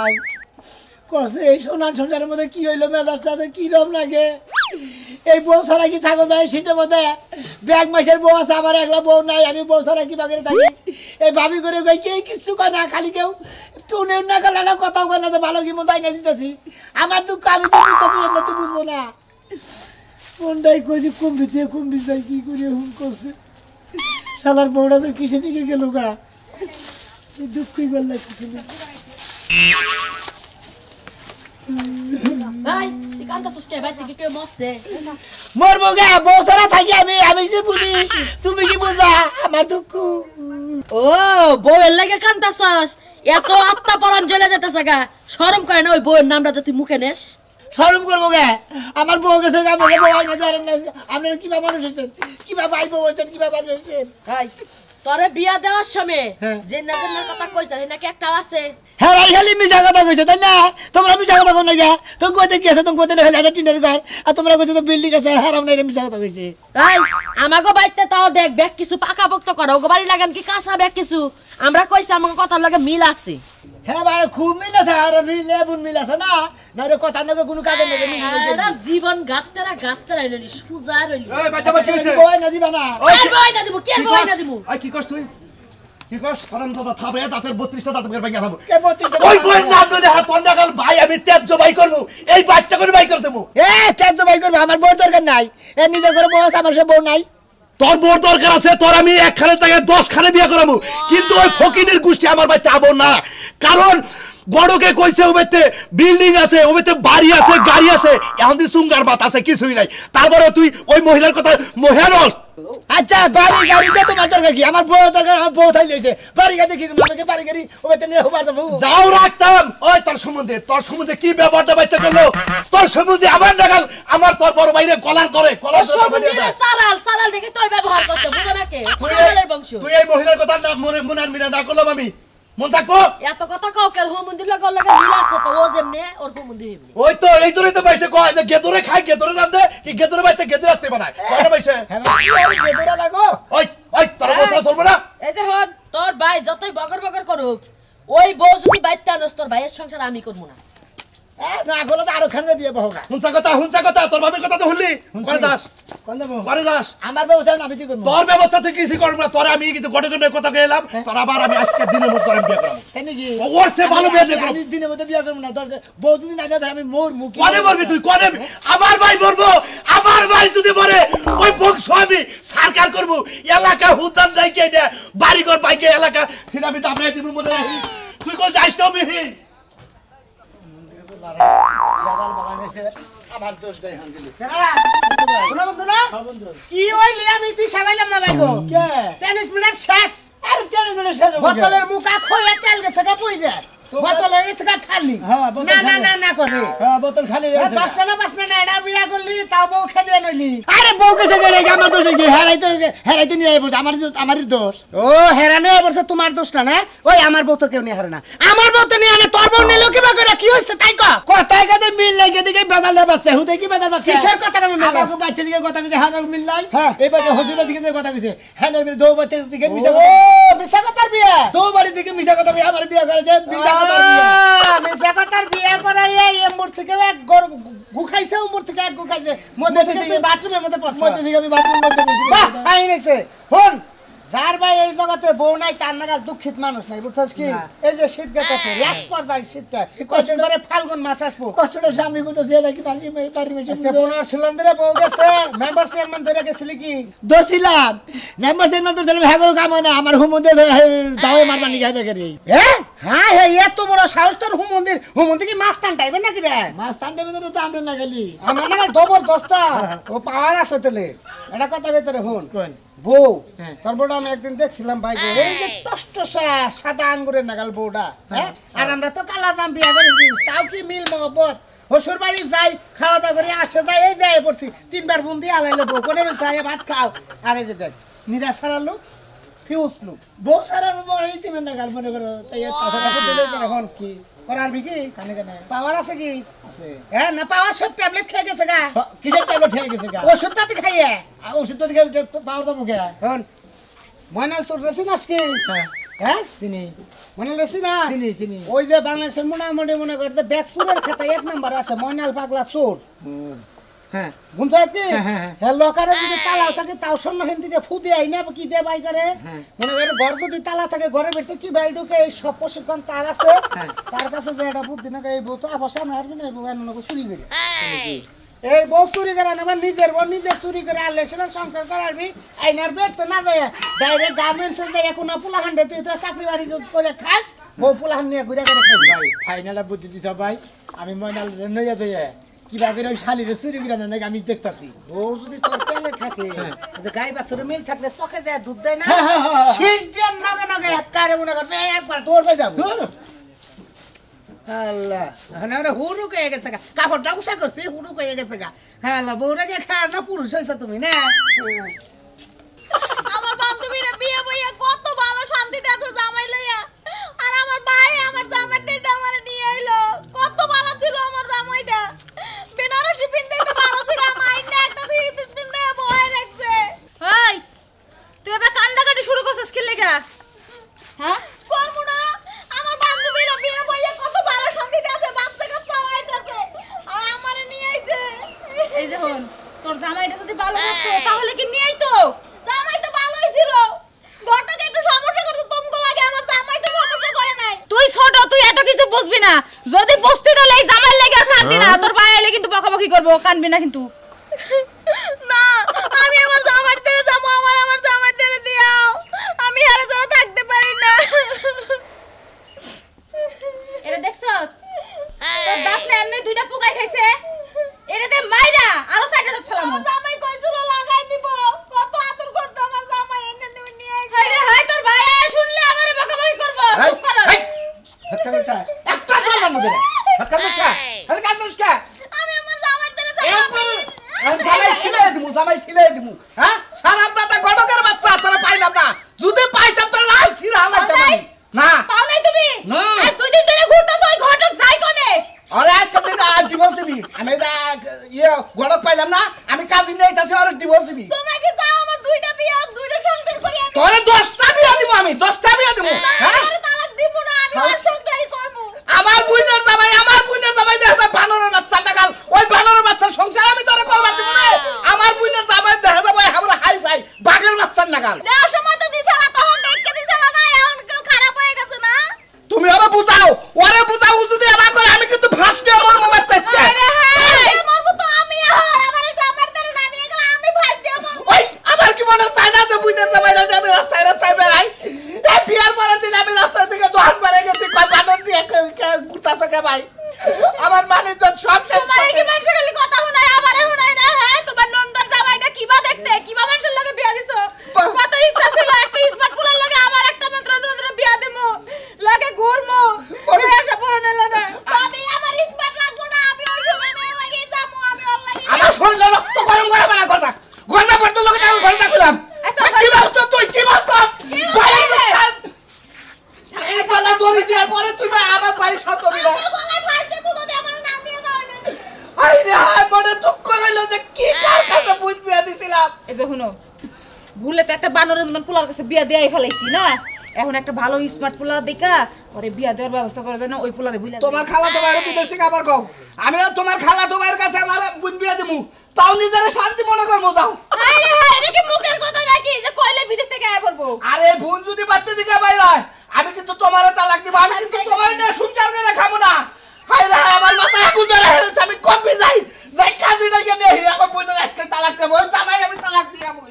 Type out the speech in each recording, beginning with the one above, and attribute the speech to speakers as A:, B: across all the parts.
A: নাই কসে এই সোনার সংসারের মধ্যে কি হইলো মেজাজটাতে কিরম লাগে এই বউ ছাড়া কি থাকো যায় শীতের মধ্যে ব্যাগ মাসের বউ আছে আমার একলা বউ নাই আমি বউ ছাড়া কি বাগেরে থাকি এই ভাবি করে কই কে কিছু কয় না খালি কেউ টুনে না গেল না কথাও কয় না যে ভালো কি মতো আইনা দিতেছি আমার দুঃখ আমি তো বুঝতেছি এমনি তো বুঝবো না কোনটাই কই যে কমবি যায় কি করে হুম করছে শালার বউটা তো কিসে দিকে গেল গা দুঃখই বল লাগতেছিল
B: ভাই তুই কান্দাছস কে ভাই থেকে কেউ মরছে
A: মরবো গে বউ ছাড়া থাকি আমি যে বুঝি তুমি কি বুঝবা আমার দুঃখ
B: ও বউয়ের লাগে কান্দাছস এত আত্মা পরাণ জ্বলে যেতেছে গা শরম করে না ওই বউয়ের নামটা তো তুই মুখে নেস
A: শরম করবো গে আমার বউ গেছে আমাকে বউ আইনা ধরেন না আপনারা কিবা মানুষ হয়েছেন কিবা ভাই বউ হয়েছেন কিবা ভাই হয়েছেন
B: ভাই তোরে বিয়া দেওয়ার সময় যে নাজের কথা কইছ নাকি একটা আছে
A: হ্যাঁ রাই খালি মিশা কথা কইছো তাই না তোমরা মিশা কথা কোন না তো কইতে কি আছে তুমি কইতে হলে একটা টিনের ঘর আর তোমরা কইতে তো বিল্ডিং আছে হারাম নাই মিশা কথা কইছে
B: ভাই আমাগো বাইতে তাও দেখ ব্যাগ কিছু পাকা পক্ত করো ওগো বাড়ি লাগান কি কাঁচা ব্যাগ কিছু আমরা কইছি আমাগো কথার লাগে মিল আছে
A: হ্যাঁ বারে খুব মিল আছে আর মিল আছে না নইলে কথা নাকি কোনো কাজে নাকি মিল
B: এরা জীবন গাত্তারা রইলি সুজা রইলি
C: এই বাইটা কি হইছে
A: বই না দিবা না
B: আর বই না দিব কে বই না দিব
C: আই কি কস তুই কি কস ফরম দাদা থাবে দাঁতের 32টা দাঁত করে ভাঙা দেব
A: কে 32
C: ওই বই নাম ধরে হাত তন্ডাগাল ভাই আমি তেজ বাই করব এই বাচ্চা করে বাই করে দেব
A: এ তেজ বাই করবে আমার বউ দরকার নাই এ নিজে করে বউ আছে আমার সে বউ নাই
C: তোর বউর দরকার আছে তোর আমি একখানে থেকে 10 খানে বিয়ে করাবো কিন্তু ওই ফকিনের গোষ্ঠী আমার বাড়িতে আবো না কারণ গড়কে কইছে ওবেতে বিল্ডিং আছে ওবেতে বাড়ি আছে গাড়ি আছে এখন দি সুঙ্গার বাত আছে কিছুই নাই তারপরে তুই ওই মহিলার কথা মহেরস
A: আচ্ছা বাড়ি গাড়িতে তোমার দরকার কি আমার বউ দরকার আমার বউ থাই লইছে বাড়ি গাড়ি কি আমাকে বাড়ি গাড়ি ওবেতে নিয়ে হবার যাবো
C: যাও রাখতাম ওই তোর সম্বন্ধে কি ব্যাপারটা বাইতে করলো তোর সম্বন্ধে আমার লাগাল আমার তোর বড় ভাইরে কলার কলার
B: সালাল দেখে তুই ব্যবহার করতে বুঝো না কে সালালের বংশ
C: তুই এই মহিলার কথা না মনে আর মিনা না করলাম আমি মন থাকবো
B: এত কথা কাও কেন হোমন্দির লাগে মিল আছে তো ও যেমনে ওর হোমন্দির এমনি
C: ওই তো এই জন্যই তো বাইসে কয় যে গেদরে খায় গেদরে রাঁধে কি গেদরে বাইতে গেদরে রাখতে বানায় কয় বাইসে
A: হ্যাঁ গেদরা লাগো
C: ওই তোর বসরা চলবে না
B: এই যে হন তোর ভাই যতই বগর করুক ওই বউ যদি বাইতে আনস তোর ভাইয়ের সংসার আমি করব না
A: না গলা তো আরো খানে বিয়ে বহগা
C: হুনসা কথা তোর বাবার কথা তো শুনলি করে দাস
A: কোন দেব
C: করে দাস
A: আমার ব্যবস্থা আমি কি করব
C: তোর ব্যবস্থা তুই কিছু করব না তোর আমি কিছু গটে কথা কইলাম তোর আবার আমি আজকে দিনের মধ্যে তোর বিয়ে করব
A: কেন কি
C: ওর সে ভালো বিয়ে করব
A: আমি দিনের মধ্যে বিয়ে করব না দরকার বউ যদি না যায় আমি মোর মুখ
C: কোনে বলবি তুই কোনে আমার ভাই বলবো আমার ভাই যদি বলে ওই বংশ আমি সরকার করব এলাকা হুদান যাইকে দে বাড়ি ঘর বাইকে এলাকা ঠিক আমি দাবড়াই দিব মনে রাখি তুই কোন যাইস তো মিহি
A: লাগাল বাগানেছে আমার দোষ দেই হান দিলি
D: শোনো বন্ধু না
A: বন্ধু
D: কি হইলি আমি তুই সাবাইলাম না ভাইগো
A: কে
D: 10 মিনিট শেষ
A: আর কেন করে শেষ
D: বোতলের মুখা খয়ে তেল গেছে গা পইরা বোতল গেছে গা খালি
A: হ্যাঁ, বোতল
D: না
A: খালি।
D: না করে
A: হ্যাঁ বোতল খালি রয়েছে
D: 10টা না 5টা না এটা বিয়া করলি তাও বউ খেয়ে নইলি
A: আরে বউ কেসে গেলে আমার দোষ কি হেরাইতে নিয়ে আইবো আমারই দোষ
D: ও হেরানে বলছে তোমার দোষটা না ওই আমার বউ তো কেউ নিয়ে হারে না আমার বউ তো নিয়ে আনে তোর বউ নিলো কিবা করে কি হইছে তাই ক
A: কথায় কথা মিল লাগে দিকে বেদালে বাচ্চা হুদে কি বেদাল বাচ্চা
D: কিসের কথা আমি মিল
A: আমাকে বাচ্চা দিকে কথা কইছে হ্যাঁ মিল নাই
D: হ্যাঁ।
A: এই পাশে হজুরের দিকে কথা কইছে হ্যাঁ মিল দৌ বাচ্চা দিকে মিছা
D: ও
A: কথা
D: মিছা কথার বিয়া
A: দৌ বাড়ি দিকে মিছা কথা কই আমার বিয়া করেছে মিছা কথা বিয়া
D: মিছা কথার বিয়া করাই এই এমবর থেকে এক গর গুখাইছে উমর থেকে এক গুখাইছে মধ্যে থেকে তুই বাথরুমের মধ্যে পড়ছ
A: মধ্যে দিকে আমি বাথরুম মধ্যে বসে
D: বাহ খাই নাইছে হন যার ভাই এই জগতে বউ নাই তার নাগাল দুঃখিত মানুষ নাই বুঝছস কি এই যে শীত গেছে লাশ পর যায় শীতটা কষ্ট করে ফাল্গুন মাস আসবো
A: কষ্টটা স্বামী করতেছে নাকি বাড়ি মেটে
D: সে বোনার সিলিন্ডারে বউ গেছে মেম্বার চেয়ারম্যান ধরে গেছিলি কি
A: দছিলাম নাম্বার সেন তো চলে হ্যাঁ কাম না আমার হুমন্দে দাও মারবানি গাইবে করে
D: হ্যাঁ হ্যাঁ হ্যাঁ এত বড় সাহস তোর হুমন্দি কি মাছ টান টাইবে নাকি রে
A: মাছ টানতে ভিতরে তো আমরা না গেলি
D: আমার নাগাল দবর দস্তা ও পাওয়ার আছে তেলে এটা কথা ভিতরে হুন
A: কোন
D: বউ তোর বউটা আমি একদিন দেখছিলাম ভাই গো এই যে টসটসা সাদা আঙ্গুরের নাগাল বউটা হ্যাঁ আর আমরা তো কালা দাম বিয়া করেছি তাও কি মিল মহব্বত হসুর বাড়ি যাই খাওয়া দাওয়া করে আসে যাই এই যাই পড়ছি 3বার ফোন দিয়ে আলাইলে বউ কোনে যাই ভাত খাও আর এই যে দেখ নিরা ছাড়ার লোক ফিউজ লোক
A: বউ সারা বড় এই তুমি না গাল মনে করো তাই
D: এখন কি করার বিকি
A: কানে কানে
D: পাওয়ার আছে কি
A: আছে
D: হ্যাঁ না পাওয়ার সব ট্যাবলেট খেয়ে গেছে গা
A: কিসের ট্যাবলেট খেয়ে গেছে গা
D: ওষুধ পাতি খাইয়ে
A: ওষুধ তো দিকে পাওয়ার তো মুখে
D: এখন ময়না তোর রেসি নাস কি হ্যাঁ
A: চিনি
D: মনে লেছি না
A: চিনি চিনি
D: ওই যে বাংলাদেশের মোটামুটি মনে করতে ব্যাগ চোরের খাতায় 1 নাম্বার আছে ময়নাল পাগলা চোর
A: হ্যাঁ
D: বুঝছ কি
A: হ্যাঁ, হ্যাঁ, হ্যাঁ।
D: হ্যাঁ লকারে যদি তালা থাকে তাও সন্ন্যাসীন থেকে ফু দিয়ে আই না কি দিয়ে বাই করে
A: হ্যাঁ।
D: মনে করে ঘর যদি তালা থাকে ঘরের ভিতরে কি বাই ঢুকে এই সব প্রশিক্ষণ তার আছে
A: হ্যাঁ।
D: তার কাছে যে এটা বুদ্ধি না এই বউ তো আপসা না হারবি না এই বউ এমন চুরি করে এই বউ চুরি করে আনবে নিজের বউ নিজে চুরি করে আনলে সেটা সংসার করাবি আইনার বেড তো না দেয় ডাইরেক্ট গার্মেন্টসে যায় কোনো পোলাহান্ডে তুই তো চাকরি বাড়ি করে খাস বউ পোলাহান নিয়ে ঘুরে করে খাবি
A: ভাই ফাইনালটা বুদ্ধি দিছ ভাই আমি ময়নাল নইয়া দেয় কিভাবে ওই শালিরে চুরি করে না নাকি আমি দেখতাছি
D: বউ যদি তোর পেলে থাকে যে গাই বাছুরে মিল থাকলে চকে যায় দুধ দেয় না
A: হ্যাঁ, হ্যাঁ, হ্যাঁ।
D: শীষ দিয়ে নগে নগে একারে মনে করছে একবার তোর পাই যাবো
A: ধুর।
D: আল্লাহ মানে ওরা হুরু কয়ে গেছে গা কাপড়টা উষা করছে হুরু কয়ে গেছে গা হ্যাঁ আল্লাহ বউরা গিয়ে খায় না পুরুষ হয়েছে তুমি না
B: আমার বান্ধবীরা বিয়ে বইয়া কত ভালো শান্তিতে আছে জামাই লইয়া আর আমার ভাই আমার জামাইটা আমার নিয়ে আইলো কত ভালো ছিল আমার জামাইটা বেনারসি পিনতে তো ভালো ছিল মাইন্ডে একটা থ্রি পিস পিনতে বয় রাখছে এই তুই এবার কান্দাকাটি শুরু করছিস কি লাগা হ্যাঁ করব না আমার বান্ধবীরা বিয়ে বইয়া কত ভালো শান্তিতে আছে বাচ্চা কাচ্চা হইতাছে আর আমারে নিয়ে আইছে এই যে হন তোর জামাইটা যদি ভালো করতো তাহলে কি নিয়ে আইতো জামাই তো ভালোই ছিল ঘরটাকে একটু সমস্যা করতে তোমগো লাগে আমার জামাই তো সমস্যা করে নাই তুই ছোট তুই এত কিছু বুঝবি না যদি বুঝতি তাহলে এই জামাই লাগে আর কাঁদবি না তোর ভাই আইলে কিন্তু বকাবকি করবো কাঁদবি না কিন্তু না আমি আমার জামাই তেরে যাবো আমার জামাই তেরে দিও আমি আর যারা থাকতে পারি না এটা দেখছস তোর দাঁত না এমনি দুইটা পোকাই খাইছে এটাতে মাইরা আরো সাইডে তো ফেলামু আমার জামাই কইছিল লাগাই দিব কত আদর করতে আমার জামাই এনে তুমি নিয়ে আইছে হায় রে হায় তোর ভাই আয় শুনলে আমারে বকাবকি করব চুপ করো
D: একটা চালার মধ্যে একটা মুস্কা আরে কাজ মুস্কা
B: আমি আমার জামাই তেরে যাব
D: জামাই খিলে দিমু হ্যাঁ সারা দাদা গডকের বাচ্চা তোরা পাইলাম না যদি পাইতাম তো লাল ছিড়া লাগতাম না
B: পাও নাই তুমি
D: না।
B: আজ দুই দিন ধরে ঘুরতাছ ওই ঘটক যাই কোনে
D: আরে আজকে দিন ডিভোর্স দিবি আমি গডক পাইলাম না আমি কাজী নেইতাছি আর ডিভোর্স দিবি
B: তোমরা কি যাও আমার দুইটা বিয়ে দুইটা সংসার করি আমি
D: তোরে 10টা বিয়া দিব আমি 10টা বিয়া দিব হ্যাঁ
B: আমার তালাক দিব না আমি আর সংসারই করব
D: আমার বুইনের জামাই দেখা বানরের বাচ্চা লাগাল ওই বানরের বাচ্চা সংসার আমি তোরে করবার দিব না আমার বুইনের জামাই দেখা যাবে আমরা হাই ফাই বাঘের বাচ্চা লাগাল
B: দেওয়ার সময় তো দিছে না তখন দেখকে দিছে না এখন কেউ খারাপ হয়ে গেছে না
D: তুমি ওরে বুঝাও যদি আমার করে আমি কিন্তু ফাঁসকে আমার মোবাইল তেজকে
B: আরে হ্যাঁ মরবো তো আমি আর আমার এটা আমার তারে না নিয়ে গেলে আমি ভাই দেব
D: ওই আমার কি মনে চাই না যে বুইনের জামাই না আমি রাস্তায় বেড়াই এই বিয়ার পরের দিন আমি রাস্তা থেকে দোকান পারে গেছি কয় বানর দিয়ে ঘুরতাছে কে ভাই আমার মানুষজন সব শেষ
B: তোমার কি মানুষের খালি কথা শোনায় আমারে শোনায় না হ্যাঁ তোমার নন্দর জামাইটা কিবা দেখতে কিবা মানুষের লগে বিয়া দিছো কত ইচ্ছা ছিল একটা স্মার্ট ফুলের লগে আমার একটা মাত্র নন্দর বিয়া দেবো লগে ঘুরমু এসে পড়নে না আমি আমার স্মার্ট লাগবো না আমি ওই সময় মেয়ে লাগি যাবো আমি ওর লাগি
D: আমার শরীরে রক্ত গরম করে বানা করতা গর্দা পড়তে লোকে আমি গর্দা কইলাম কি ভাবছ তুই কি ভাবছ বাইরে এই বলা দড়ি দেওয়ার পরে তুই আমার বাড়ি সব দড়ি না
B: আমি বলে ফাড়তে বুঝো দে আমার নাম দিয়ে দাও
D: আই রে হায় মনে দুঃখ হইল যে কি কার কাছে বুঝ বিয়া দিছিলাম
B: এই যে শুনো ভুলে তো একটা বানরের মতন পোলার কাছে বিয়া দেয়াই ফেলাইছি না এখন একটা ভালো স্মার্ট পোলা দেখা ওরে বিয়া দেওয়ার ব্যবস্থা করার জন্য ওই পোলারে বুইলা
D: তোমার খালা তো বাইরে বিদেশে আবার কও আমিও তোমার খালা তো বাইরের কাছে আমার বুন বিয়া দিমু তাও নিজের শান্তি মনে করবো দাও
B: হায় রে হায় এটা কি মুখের কথা নাকি যে কইলে বিদেশ থেকে আয় পড়বো
D: আরে বোন যদি বাচ্চা দিকে বাইরে হয় আমি কিন্তু তোমারে তালাক দিব আমি কিন্তু তোমার না সুন্দর করে খাবো না হায় রে হায় আমার মাথা আগুন ধরে হেলছে আমি কমবে যাই কাজী ডাকে নিয়ে আমার বোনের আজকে তালাক দেবো ওই জামাই আমি তালাক দিয়ে আমি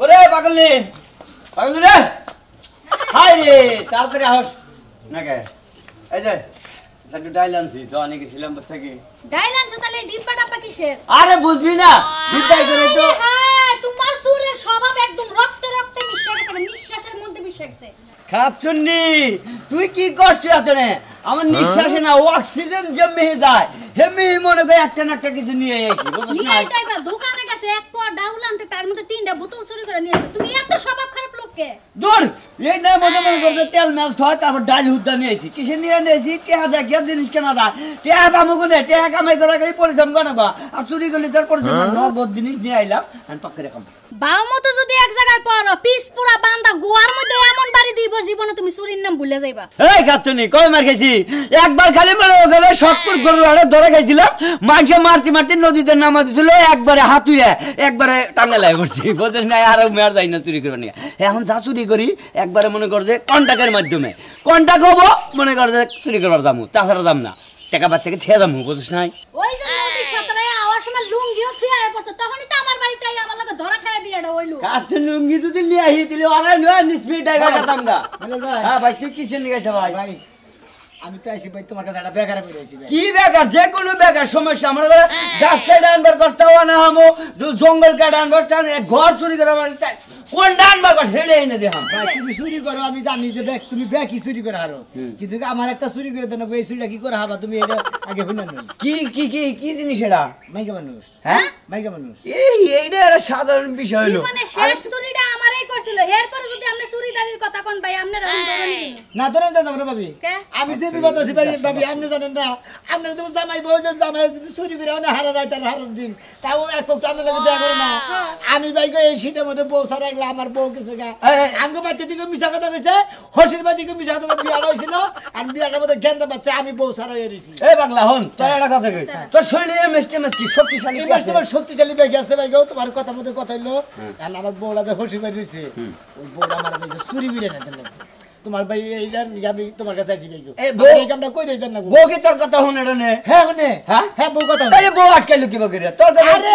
E: ওরে পাগলি রে হাই রে তাড়াতাড়ি আস না কে এই যে একটু ডাইল আনছি তো অনেক গেছিলাম বাচ্চা কি
F: ডাইলান তাহলে ডিব্বা ডাব্বা কিসের
E: আরে বুঝবি না চিন্তাই করে তো
F: হ্যাঁ তোমার সুরের স্বভাব একদম রক্তে রক্তে মিশে গেছে নিঃশ্বাসের মধ্যে মিশে গেছে
E: খাচ্ছুন্নি তুই কি কষ্ট আছে রে আমার নিঃশ্বাসে না অক্সিজেন জমে যায় হেমি মনে করে একটা না একটা কিছু নিয়ে আসি বুঝছিস না
F: নিয়ে টাইপা দোকানে আছে এক পর ডাউল আনতে তার মধ্যে 3টা বোতল চুরি করে নিয়েছে তুমি এত স্বভাব খারাপ লোককে
E: দূর এই না মনে করতে তেল মেল থয় তারপর ডাল হুদ্দা নিয়ে আইছি কিসে নিয়ে নিয়েছি টেহা দেখিয়ার জিনিস কেনা দা টেহা বামুকু নে টেহা কামাই করা গেলে পরিশ্রম কাটাবা আর চুরি করলে তোর পরিশ্রম নগদ জিনিস নিয়ে আইলাম আমি পাক্কা রেখাম
F: বাও মতো যদি এক জায়গায় পড়ো পিস পুরা বান্দা গোয়ার মধ্যে এমন বাড়ি দিব জীবনে তুমি চুরির নাম ভুলে যাইবা
E: এই খাচ্ছনি কয় মার খাইছি একবার খালি মনে গেলে শটপুর গরু আড়ে ধরে খাইছিলাম মানুষে মারতে মারতে নদীতে নামা দিছিল একবারে হাতুয়ে একবারে টাঙ্গালাই করছি বোঝেন না আর মেয়ার যাই না চুরি করবে না এখন যা চুরি করি একবারে মনে কর যে কন্টাক্টের মাধ্যমে কন্টাক্ট হবো মনে কর যে চুরি করবার দামু তাছাড়া দাম না টাকা বাদ থেকে ছেড়ে দামু বুঝিস নাই
F: ওই যে নদীর সাঁতরায় আওয়ার সময় লুঙ্গিও থুই আয় পড়ছে তখনই তো আমার বাড়িতে আই আমার লাগে ধরা খায় বিয়েটা হইলো
E: কাছে লুঙ্গি যদি নিয়ে আহি দিলে ওরা নয় নিসমি টাকা কাটাম না হ্যাঁ ভাই তুই কিসের নিয়ে গেছে ভাই
A: ভাই আমি তো আইছি ভাই তোমার কাছে একটা বেকার পড়ে আইছি ভাই
E: কি বেকার যে কোনো বেকার সমস্যা আমরা গাছ কেটে আনবার কষ্ট না হামো জঙ্গল কেটে আনবার ঘর চুরি করে আমার কোন আনবার কষ্ট হেড়ে এনে দেখাম
A: ভাই তুমি চুরি করো আমি জানি যে ব্যাগ তুমি ব্যাগই চুরি করে হারো কিন্তু আমার একটা চুরি করে দেন এই চুরিটা কি করে হাবা তুমি এটা আগে হইনা নই
E: কি কি কি কি জিনিস এটা
A: মাইকা মানুষ
E: হ্যাঁ
A: মাইকা মানুষ
E: এইটা একটা সাধারণ বিষয় হলো
F: মানে শেষ চুরিটা আমারই করছিল এরপরে যদি আপনি চুরিদারির কথা কোন ভাই আপনি রাখুন ধরে নিন
A: না ধরেন না আমরা ভাবি
F: কে?
A: আমি যে বিপদ আছি ভাই ভাবি আপনি জানেন না আপনার তো জামাই বউ যে জামাই যদি চুরি করে অনেক হারা রায় তার হারার দিন তাও এক পক্ষ আপনার লাগে দেয়া করে না আমি ভাই এই শীতের মধ্যে বউ সারা একলা আমার বউ গেছে গা আঙ্গু বাচ্চা দিকে মিশা কথা কইছে হসির বাদিকে মিশা কথা বিয়াটা হইছিল আর বিয়াটার মধ্যে গেন্দা বাচ্চা আমি বউ সারা এরিছি
E: এই বাংলা হন তোর একটা কথা কই তোর শরীরে এমএস কি শক্তিশালী
A: এবার তোমার শক্তিশালী ব্যাগ আছে ভাই গো তোমার কথা মতো কথা হইলো আর আমার বউলাতে হসি বাড়ি রইছে ওই বউটা আমার ভাই চুরি করে না দিল তোমার ভাই এইটা আমি তোমার কাছে আইছি ভাই গো এই কামটা কই দেন না
E: বউ কি তোর কথা শুনে রে নে
A: হ্যাঁ শুনে
E: হ্যাঁ
A: হ্যাঁ বউ কথা
E: তাই বউ আটকাইলো কি বকরে তোর কথা
A: আরে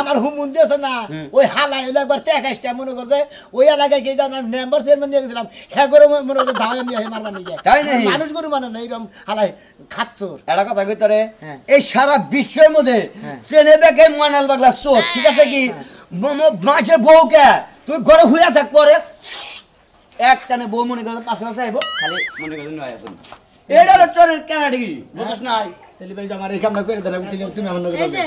A: আমার হুমুন দিয়েছে না ওই হালাই হইলো একবার টেকাইছটা মনে করতে ওই এলাকায় কে জানা মেম্বার চেয়ারম্যান নিয়ে গেছিলাম হ্যাঁ করে মনে করতে ধাওয়া নিয়ে মারবার নিয়ে
E: তাই নাকি?
A: মানুষ গরু মানে না এরকম হালাই খাচ্চোর
E: একটা কথা কই তোরে
A: হ্যাঁ।
E: এই সারা বিশ্বের মধ্যে চেনে দেখে ময়নাল বাগলা চোর ঠিক আছে কি মাঝে বউকে তুই ঘরে হুইয়া থাক পরে একটানে বউ মনে করে পাশে পাশে আইব খালি মনে করে নয় এখন এটা হলো চোরের কেনাডি বুঝছ নাই
A: তাহলে ভাই আমার এই কামটা করে দেন তুমি আমার নগে
F: এই যে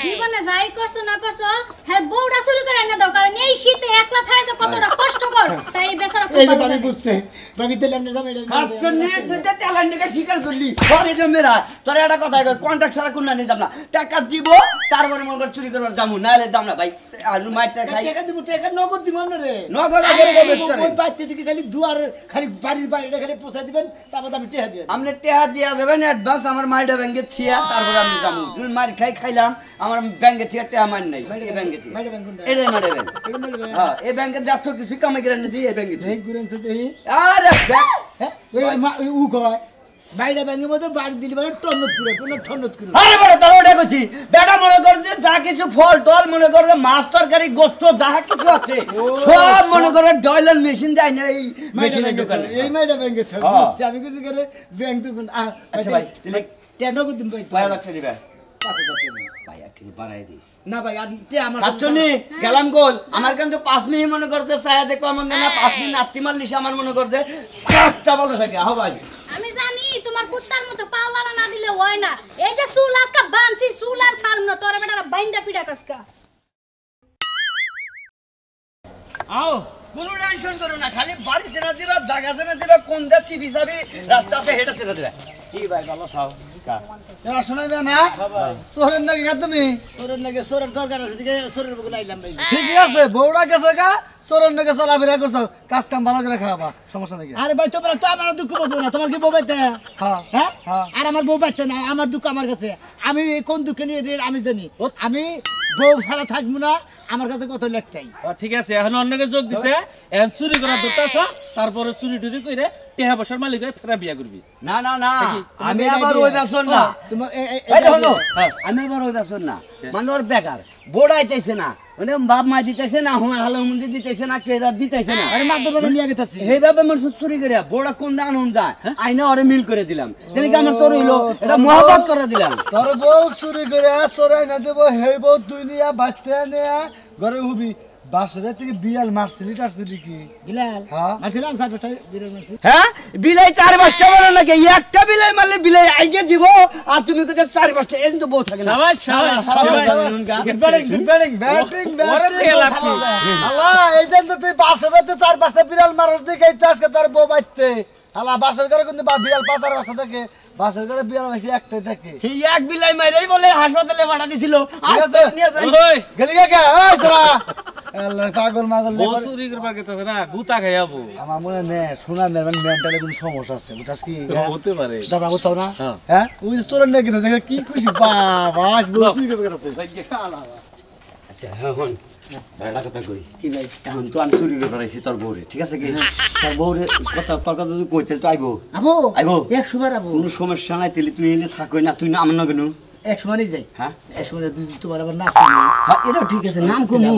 F: জীবনে যাই করছো না করছো হ্যাঁ বউটা চুরি করে এনে দাও কারণ এই শীতে একলা থাকে যে কতটা কষ্টকর তাই এই বেচারা খুব
A: এই যে
F: ভালো
A: পানি
F: জানে।
A: বুঝছে ভাবি তাহলে আপনি যাবেন
E: খাচ্ছর নিয়ে তুই যে তেলান্ডিকে স্বীকার করলি ঘরে জমেরা তোর একটা কথা কন্ট্রাক্ট ছাড়া কোন নিয়ে যাব না টাকা দিব তারপরে মনে করে চুরি করবার যাবো নাহলে যাম না ভাই আর মাইটটা খাই
A: টাকা দিব টাকা নগদ দিব আপনারে
E: নগদ আগে বেশ করে
A: ওই বাচ্চা থেকে খালি দুয়ার খালি বাড়ির বাইরে খালি পৌঁছে দিবেন তারপর আমি টেহা দিয়ে
E: আপনি টেহা দিয়া দেবেন অ্যাডভান্স আমার মাইডা ব্যাংকে থিয়া তারপরে আমি যাবো তুমি মার খাইলাম আমার ব্যাংকে থিয়া টেহা মান নাই এই ব্যাংকে থিয়া
A: মাইডা ব্যাংক কোনটা?
E: এটাই মাইডা ব্যাংক
A: এটা মাইডা ব্যাংক।
E: হ্যাঁ এই ব্যাংকে যা তো কিছু কামে করে দিই এই ব্যাংকে
A: এই ঘুরেনছে তো এই
E: আরে ব্যাংক
A: হ্যাঁ ওই উ কয় মাইডা ব্যাংকের মধ্যে বাড়ি দিলি মানে টন্নত করে কোনো টন্নত করে
E: আরে বড় তোর ওটা কইছি বেটা মনে কর যে যা কিছু ফল টল মনে কর যে মাছ তরকারি গোশত যা কিছু আছে সব মনে করে ডয়লার মেশিন দেয় না এই মেশিনের দোকানে
A: এই মাইডা ব্যাংকে তো
E: হ্যাঁ।
A: বুঝছি আমি কিছু করে ব্যাংক তো কোন
E: আচ্ছা ভাই, তাহলে
A: টেন নগদ দিন ভাই
E: 5000 টাকা দিবে
A: 5000 টাকা
E: ভাই আর কিছু বাড়াই দিস
A: না ভাই আর আমার
E: কাচ্চনি গেলাম গোল আমার কিন্তু 5 মিনিট মনে করতে ছায়া দেখো আমার না 5 মিনিট নাতি মাল নিছে আমার মনে করতে কাজটা বলো থাকে আহ ভাই
F: আমি জানি তোমার কুত্তার মতো পাওলারা না দিলে হয় না এই যে চুল আজকা বানছি চুল আর ছাড়ম না তোর বেটারা বাইন্দা পিড়া কাজকা
E: আও কোনো টেনশন করো না খালি বাড়ি চেনা দিবা জায়গা চেনা দিবা কোন দাচ্ছি বিসাবি রাস্তা আছে হেডা চেনা দিবা কি ভাই ভালো সাও
D: এরা শোনাইবে না সোরেন নাকি গা তুমি
A: সোরের নাকি সোরের দরকার আছে দিকে সোরের বকুল আইলাম ভাই
D: ঠিকই আছে বউরা গেছে গা সোরেন নাকি চলাফেরা করছো কাজ কাম ভালো করে খাওয়াবা সমস্যা নাকি
A: আরে ভাই তোমরা তো আমার দুঃখ বুঝবো না তোমার কি বউ বাইতে
D: হ্যাঁ
A: হ্যাঁ
D: হ্যাঁ।
A: আর আমার বউ বাইতে না আমার দুঃখ আমার কাছে আমি কোন দুঃখে নিয়ে দিই আমি জানি আমি বউ ছাড়া থাকবো না আমার কাছে কত লেখটাই
G: ঠিক আছে এখন অন্যকে যোগ দিছে এখন চুরি করা দরকার তারপরে চুরি টুরি করে টেহা বসার মালিক হয়ে ফেরা বিয়া করবি
E: না না না আমি আবার ওই দাসন না
A: তোমার
E: এই দেখো না, আমি আবার ওই দাসন না মানে ওর বেকার বোড়াইতেছে না মানে বাপ মা দিতেছে না হুমার হালো মুন্দি দিতেছে না কেদার দিতেছে না
A: আরে মাধ্যম নিয়ে গেতাছি
E: এইভাবে আমার চুরি করে বোড়া কোন দান হন যায় আইনা ওরে মিল করে দিলাম তাহলে কি আমার তোর হইলো এটা মহব্বত করে দিলাম
D: তোর বউ চুরি করে চোরাই না দেবো সেই বউ দুই নিয়া বাচ্চা নিয়া ঘরে হুবি
A: বাসরে থেকে বিড়াল মারছিলি টারছিলি কি বিলাল
D: হ্যাঁ।
A: মারছিলাম 4-5টা বিড়াল মারছি
E: হ্যাঁ বিলাই 4-5টা বলো নাকি একটা বিলাই মারলে বিলাই আইগে দিব আর তুমি কইতে 4-5টা এন তো বউ থাকে না
G: শাবাশ শাবাশ
A: গুড ব্যাটিং ব্যাটিং
G: ওরে ফেল আপনি
A: আল্লাহ এই দেন তো তুই বাসরে তো 4-5টা বিড়াল মারছ দেখে আজকে তোর বউ বাইতে আল্লাহ বাসর করে কিন্তু বিড়াল 5-5টা থাকে বাসর করে বিড়াল মাইছে একটাই থাকে
E: এই এক বিলাই মাইরাই বলে হাসপাতালে পাঠা দিছিল
A: ঠিক আছে
G: ওই
A: গেলি কে ওই তোরা আল্লাহ পাগল মাগল
G: বউ চুরি করবার গেছে না গুতা খাইয়াবো
A: আমার মনে নে শোনা মেন্টালি কোনো সমস্যা আছে বুঝাস কি
G: হতে পারে
A: দাদা কোথাও না
G: হ্যাঁ।
A: হ্যাঁ ওই স্টোরেন্ট নাকি দেখে কি খুশি বাবা আজ বলছি কি করতে
E: আচ্ছা এখন ভাইলা কথা কই কি ভাই এখন তো আমি চুরি করে পাইছি তোর বউরে ঠিক আছে কি তোর বউরে কথা তোর কথা যদি কইতে তো আইবো
A: আবো
E: আইবো
A: 100 বার আবো
E: কোনো সমস্যা নাই তাহলে তুই এনে থাকই না তুই না আমার না কেন
A: 100 মানই যাই
E: হ্যাঁ
A: 100 মানে তুই তোমার আবার নাচ
E: হ্যাঁ এটাও ঠিক আছে নাম কমু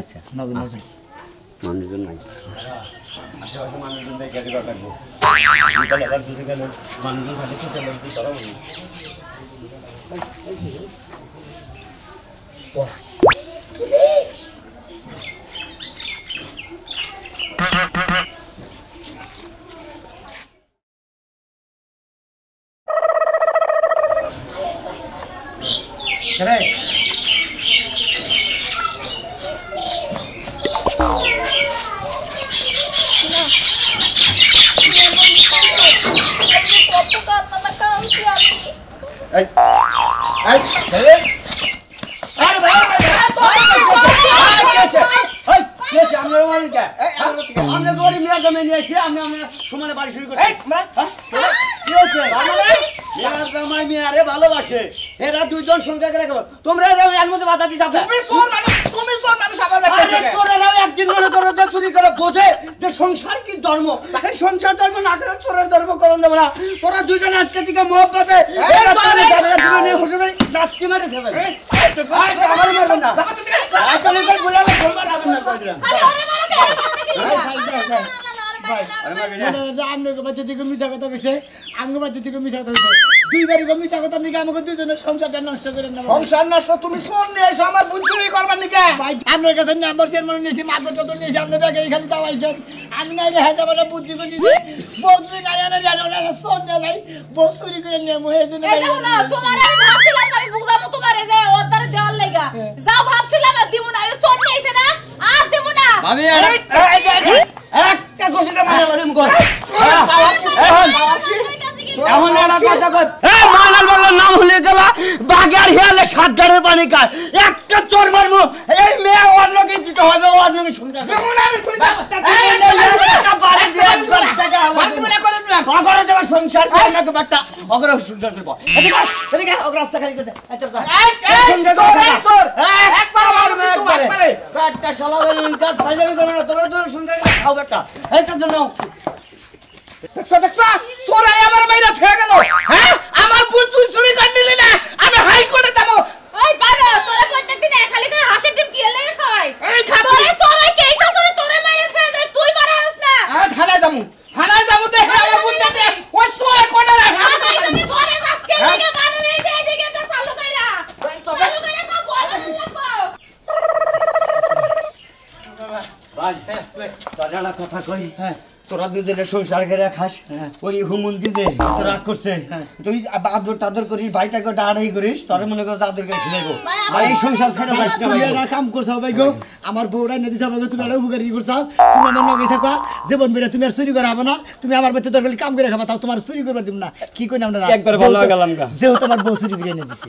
E: আচ্ছা
A: নগদ না যাই
E: মানুষজন নাই আশেপাশে মানুষজন দেখে গাড়ি কাটবো বিকালে আবার যদি গেল মানুষজন থাকে তো চলে কি করা বলি
B: কত কান্না কাঁদছি আমি
A: এই এই
E: আরে ভাই কি আছে আমরা ওই কে আমরা গরি মিয়া জমে নিয়েছি আমরা সমানে বাড়ি শুরু করছি কি হচ্ছে ইয়ার জামাই মিয়া রে ভালোবাসে এরা দুইজন সংখ্যা করে তোমরা এর মধ্যে বাধা দিছ
D: তুমি চোর মানুষ আবার
E: আরে তোরাও একদিন মনে করো যে চুরি করে বোঝে যে সংসার কি ধর্ম এই সংসার ধর্ম না করে চোরের ধর্ম করন দেব না তোরা দুইজন আজকে থেকে মোহব্বতে এরা চলে যাবে তুমি নিয়ে হুজুরে লাত্তি মারে ফেলে আরে আমার মারবেন না আজকে তো বলালে ধর্ম রাখবেন না কইরা
B: আরে মারে
A: আমনে বাচ্চা দিকে মিছা কথা কইছে আমনে বাচ্চা দিকে মিছা কথা কইছে দুইবারই গো মিছা কথা নিকে আমাকে দুইজনের সংসারটা নষ্ট করে না
D: সংসার নষ্ট তুমি চোর নিয়ে এসো আমার বোন চুরি করবার নিকে
A: ভাই আপনার কাছে নাম্বার শেয়ার মনে নিয়েছি মাত্র যত নিয়েছি আপনি ব্যাগে খালি দাওয়াইছেন আমি নাই রেখে যাবো না বুদ্ধি করছি যে বউচুরি নাই আনা জানো না সোন না ভাই বউ চুরি করে নিয়ে মুহে জন্য
B: এই দেখো না তোমার আমি ভাবছিলাম যে আমি বুঝামো তোমারে যে ওদারে দেওয়ার লাগা যাও ভাবছিলাম দিমু না এই সব নিয়েছে না আর দিমু না
E: ভাবি একটা কষিটা মারা বলি মুখ এখন এরা কথা কই এই মালাল বলার নাম হলে গেল বাগের হিয়ালে 7 ডারের পানি খায় একটা চোর মারমু এই মেয়ে ওর লগে দিতে হবে ওর লগে শুনতে
D: যেমন আমি তুই
E: একটা বাড়ি দিয়ে টাকা অগরে যাবার সংসার করে না বাট্টা অগরে সংসার করব এদিকে অগর রাস্তা খালি করে একবার মারবে একবারে বাট্টা শালাদের ইনকাম ফাইজামি করে না তোরা তোর সংসার খাও বাট্টা এই তো জন্য
D: দেখছো চোরাই আমার মাইরা ছয়ে গেল হ্যাঁ আমার বোন তুই চুরি জানলি না আমি হাইকোর্টে যাব
B: ওই পারো তোরে প্রত্যেকদিন খালি করে হাসির ডিম কি লাগে খাই
D: এই খাবি
B: তোরে সরাই কেইসা সরে তোরে মাইরে খেয়ে যায় তুই পারাস না
D: আমি থানায় যাবো দেখে আমার বোন যাতে ওই চোরে কোটা রাখা
B: তুমি ধরে আজকে লাগে বানু নেই যে এদিকে যা চালু কইরা চালু কইরা তো বল লাগবো
E: ভাই তোরা কথা কই তোরা দুজনে সংসার করে খাস ওই হুমুন দিছে তো রাগ করছে তুই আদর টাদর করিস ভাইটাকে ডাড়াই করিস তোরে মনে কর আদর করে খিলাইবো আর এই সংসার ছেড়ে যাস না
A: তুমি এরা কাম করছাও ভাই গো আমার বউরা নদী যাবে তুমি এরা উপকারী করছাও তুমি আমার নগে থাকবা জীবন বেরে তুমি আর চুরি করা হবে না তুমি আমার বাড়িতে দরকার কাম করে খাবা তাও তোমার চুরি করবার দিব না কি কই না আমরা
E: একবার ভালো গেলাম গা
A: যেহেতু তোমার বউ চুরি করে এনে দিছে